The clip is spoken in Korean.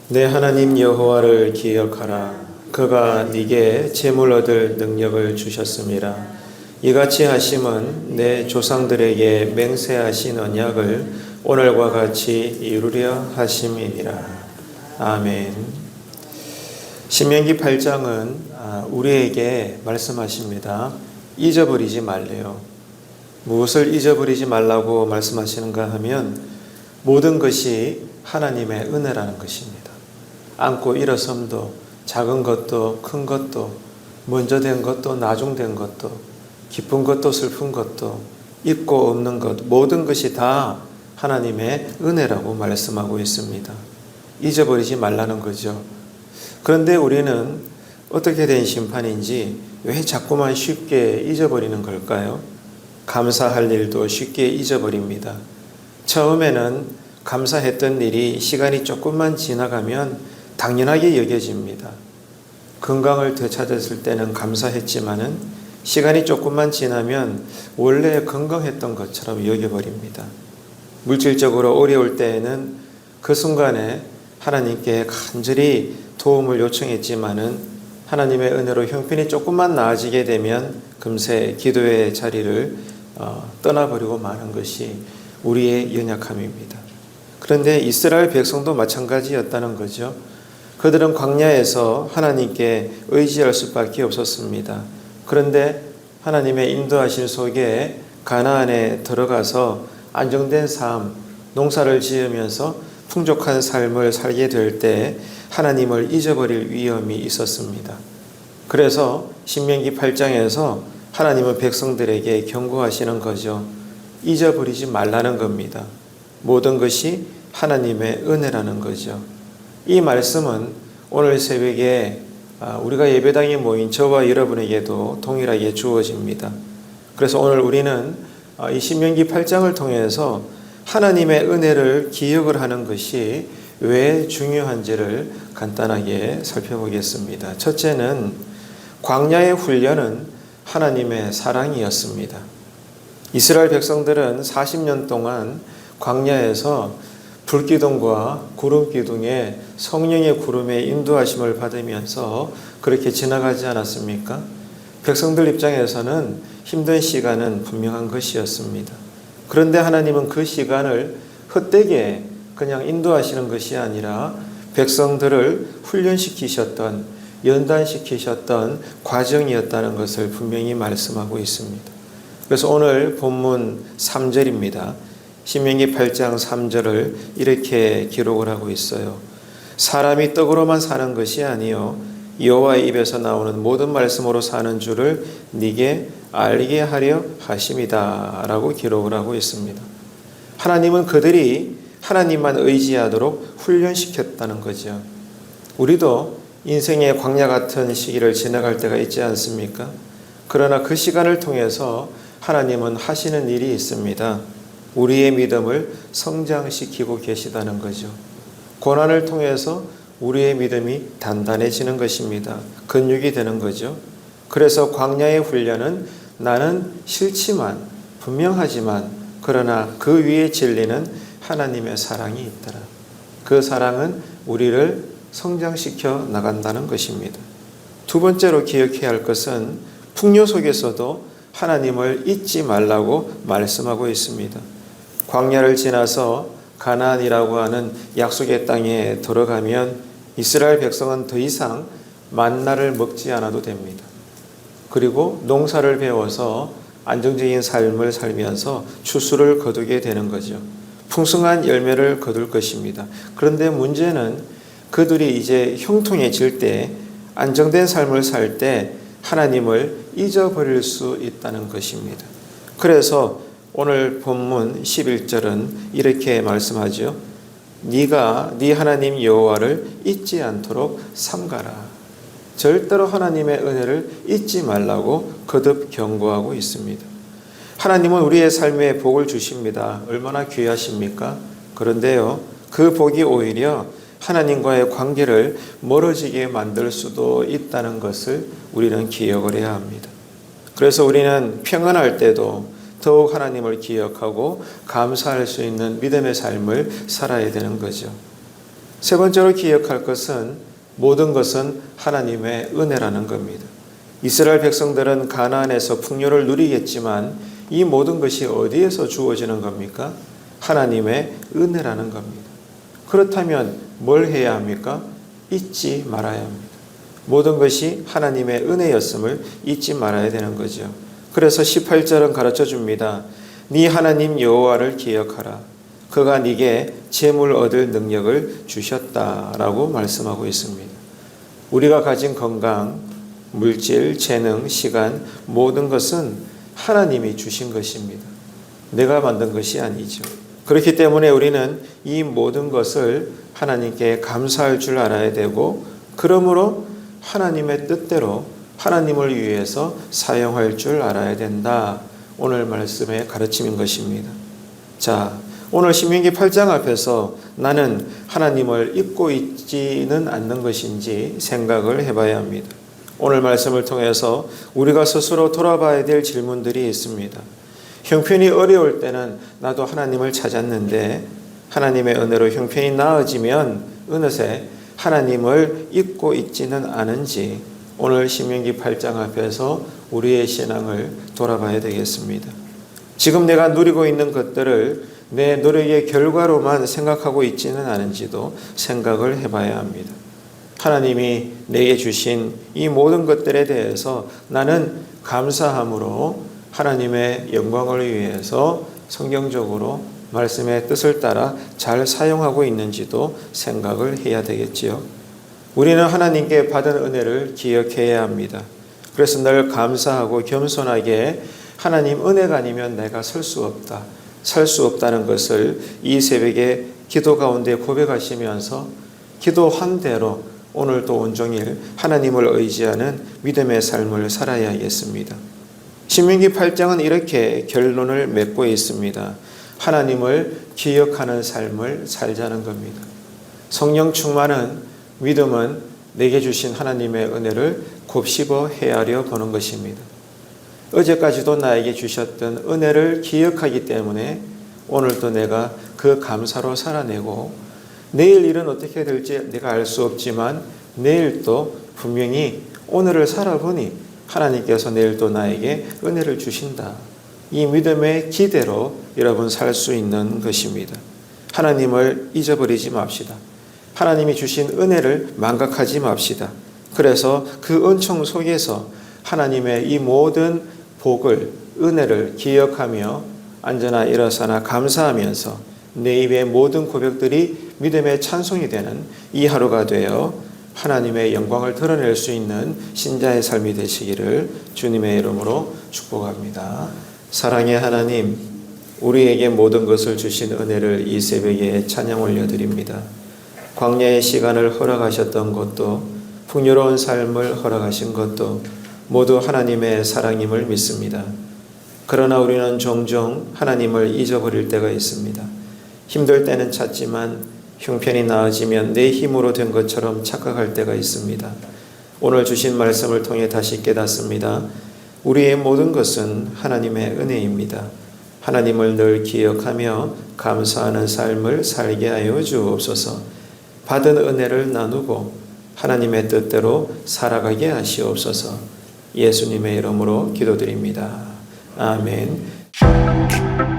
내 하나님 여호와를 기억하라. 그가 네게 재물 얻을 능력을 주셨음이라. 이같이 하심은 내 조상들에게 맹세하신 언약을 오늘과 같이 이루려 하심이니라. 아멘. 신명기 8장은 우리에게 말씀하십니다. 잊어버리지 말래요. 무엇을 잊어버리지 말라고 말씀하시는가 하면 모든 것이 하나님의 은혜라는 것입니다. 안고 일어섬도 작은 것도 큰 것도 먼저 된 것도 나중된 것도 기쁜 것도 슬픈 것도 있고 없는 것 모든 것이 다 하나님의 은혜라고 말씀하고 있습니다. 잊어버리지 말라는 거죠. 그런데 우리는 어떻게 된 심판인지 왜 자꾸만 쉽게 잊어버리는 걸까요? 감사할 일도 쉽게 잊어버립니다. 처음에는 감사했던 일이 시간이 조금만 지나가면 당연하게 여겨집니다. 건강을 되찾았을 때는 감사했지만은 시간이 조금만 지나면 원래 건강했던 것처럼 여겨버립니다. 물질적으로 어려울 때에는 그 순간에 하나님께 간절히 도움을 요청했지만은 하나님의 은혜로 형편이 조금만 나아지게 되면 금세 기도의 자리를 떠나버리고 마는 것이 우리의 연약함입니다. 그런데 이스라엘 백성도 마찬가지였다는 거죠. 그들은 광야에서 하나님께 의지할 수밖에 없었습니다. 그런데 하나님의 인도하심 속에 가나안에 들어가서 안정된 삶, 농사를 지으면서 풍족한 삶을 살게 될 때 하나님을 잊어버릴 위험이 있었습니다. 그래서 신명기 8장에서 하나님은 백성들에게 경고하시는 거죠. 잊어버리지 말라는 겁니다. 모든 것이 하나님의 은혜라는 거죠. 이 말씀은 오늘 새벽에 우리가 예배당에 모인 저와 여러분에게도 동일하게 주어집니다. 그래서 오늘 우리는 이 신명기 8장을 통해서 하나님의 은혜를 기억을 하는 것이 왜 중요한지를 간단하게 살펴보겠습니다. 첫째는 광야의 훈련은 하나님의 사랑이었습니다. 이스라엘 백성들은 40년 동안 광야에서 불기둥과 구름기둥에 성령의 구름의 인도하심을 받으면서 그렇게 지나가지 않았습니까? 백성들 입장에서는 힘든 시간은 분명한 것이었습니다. 그런데 하나님은 그 시간을 헛되게 그냥 인도하시는 것이 아니라 백성들을 훈련시키셨던, 연단시키셨던 과정이었다는 것을 분명히 말씀하고 있습니다. 그래서 오늘 본문 3절입니다. 신명기 8장 3절을 이렇게 기록을 하고 있어요. 사람이 떡으로만 사는 것이 아니요 여호와의 입에서 나오는 모든 말씀으로 사는 줄을 네게 알게 하려 하심이다 라고 기록을 하고 있습니다. 하나님은 그들이 하나님만 의지하도록 훈련시켰다는 거죠. 우리도 인생의 광야 같은 시기를 지나갈 때가 있지 않습니까? 그러나 그 시간을 통해서 하나님은 하시는 일이 있습니다. 우리의 믿음을 성장시키고 계시다는 거죠. 고난을 통해서 우리의 믿음이 단단해지는 것입니다. 근육이 되는 거죠. 그래서 광야의 훈련은 나는 싫지만 분명하지만 그러나 그 위에 진리는 하나님의 사랑이 있더라. 그 사랑은 우리를 성장시켜 나간다는 것입니다. 두 번째로 기억해야 할 것은 풍요 속에서도 하나님을 잊지 말라고 말씀하고 있습니다. 광야를 지나서 가나안이라고 하는 약속의 땅에 들어가면 이스라엘 백성은 더 이상 만나를 먹지 않아도 됩니다. 그리고 농사를 배워서 안정적인 삶을 살면서 추수를 거두게 되는 거죠. 풍성한 열매를 거둘 것입니다. 그런데 문제는 그들이 이제 형통해질 때, 안정된 삶을 살 때 하나님을 잊어버릴 수 있다는 것입니다. 그래서 오늘 본문 11절은 이렇게 말씀하죠. 네가 네 하나님 여호와를 잊지 않도록 삼가라. 절대로 하나님의 은혜를 잊지 말라고 거듭 경고하고 있습니다. 하나님은 우리의 삶에 복을 주십니다. 얼마나 귀하십니까? 그런데요, 그 복이 오히려 하나님과의 관계를 멀어지게 만들 수도 있다는 것을 우리는 기억을 해야 합니다. 그래서 우리는 평안할 때도 더욱 하나님을 기억하고 감사할 수 있는 믿음의 삶을 살아야 되는 거죠. 세 번째로 기억할 것은 모든 것은 하나님의 은혜라는 겁니다. 이스라엘 백성들은 가나안에서 풍요를 누리겠지만 이 모든 것이 어디에서 주어지는 겁니까? 하나님의 은혜라는 겁니다. 그렇다면 뭘 해야 합니까? 잊지 말아야 합니다. 모든 것이 하나님의 은혜였음을 잊지 말아야 되는 거죠. 그래서 18절은 가르쳐 줍니다. 네 하나님 여호와를 기억하라. 그가 네게 재물 얻을 능력을 주셨다라고 말씀하고 있습니다. 우리가 가진 건강, 물질, 재능, 시간 모든 것은 하나님이 주신 것입니다. 내가 만든 것이 아니죠. 그렇기 때문에 우리는 이 모든 것을 하나님께 감사할 줄 알아야 되고 그러므로 하나님의 뜻대로 하나님을 위해서 사용할 줄 알아야 된다. 오늘 말씀의 가르침인 것입니다. 자, 오늘 신명기 8장 앞에서 나는 하나님을 잊고 있지는 않는 것인지 생각을 해봐야 합니다. 오늘 말씀을 통해서 우리가 스스로 돌아봐야 될 질문들이 있습니다. 형편이 어려울 때는 나도 하나님을 찾았는데 하나님의 은혜로 형편이 나아지면 어느새 하나님을 잊고 있지는 않은지 오늘 신명기 8장 앞에서 우리의 신앙을 돌아봐야 되겠습니다. 지금 내가 누리고 있는 것들을 내 노력의 결과로만 생각하고 있지는 않은지도 생각을 해봐야 합니다. 하나님이 내게 주신 이 모든 것들에 대해서 나는 감사함으로 하나님의 영광을 위해서 성경적으로 말씀의 뜻을 따라 잘 사용하고 있는지도 생각을 해야 되겠지요. 우리는 하나님께 받은 은혜를 기억해야 합니다. 그래서 늘 감사하고 겸손하게 하나님 은혜가 아니면 내가 설 수 없다. 살 수 없다는 것을 이 새벽에 기도 가운데 고백하시면서 기도한 대로 오늘도 온종일 하나님을 의지하는 믿음의 삶을 살아야겠습니다. 신명기 8장은 이렇게 결론을 맺고 있습니다. 하나님을 기억하는 삶을 살자는 겁니다. 성령 충만은 믿음은 내게 주신 하나님의 은혜를 곱씹어 헤아려 보는 것입니다. 어제까지도 나에게 주셨던 은혜를 기억하기 때문에 오늘도 내가 그 감사로 살아내고 내일 일은 어떻게 될지 내가 알 수 없지만 내일 또 분명히 오늘을 살아보니 하나님께서 내일 또 나에게 은혜를 주신다. 이 믿음의 기대로 여러분 살 수 있는 것입니다. 하나님을 잊어버리지 맙시다. 하나님이 주신 은혜를 망각하지 맙시다. 그래서 그 은총 속에서 하나님의 이 모든 복을, 은혜를 기억하며 앉아나 일어서나 감사하면서 내 입의 모든 고백들이 믿음의 찬송이 되는 이 하루가 되어 하나님의 영광을 드러낼 수 있는 신자의 삶이 되시기를 주님의 이름으로 축복합니다. 사랑의 하나님, 우리에게 모든 것을 주신 은혜를 이 새벽에 찬양 올려드립니다. 광야의 시간을 허락하셨던 것도 풍요로운 삶을 허락하신 것도 모두 하나님의 사랑임을 믿습니다. 그러나 우리는 종종 하나님을 잊어버릴 때가 있습니다. 힘들 때는 찾지만 형편이 나아지면 내 힘으로 된 것처럼 착각할 때가 있습니다. 오늘 주신 말씀을 통해 다시 깨닫습니다. 우리의 모든 것은 하나님의 은혜입니다. 하나님을 늘 기억하며 감사하는 삶을 살게 하여 주옵소서. 받은 은혜를 나누고 하나님의 뜻대로 살아가게 하시옵소서. 예수님의 이름으로 기도드립니다. 아멘.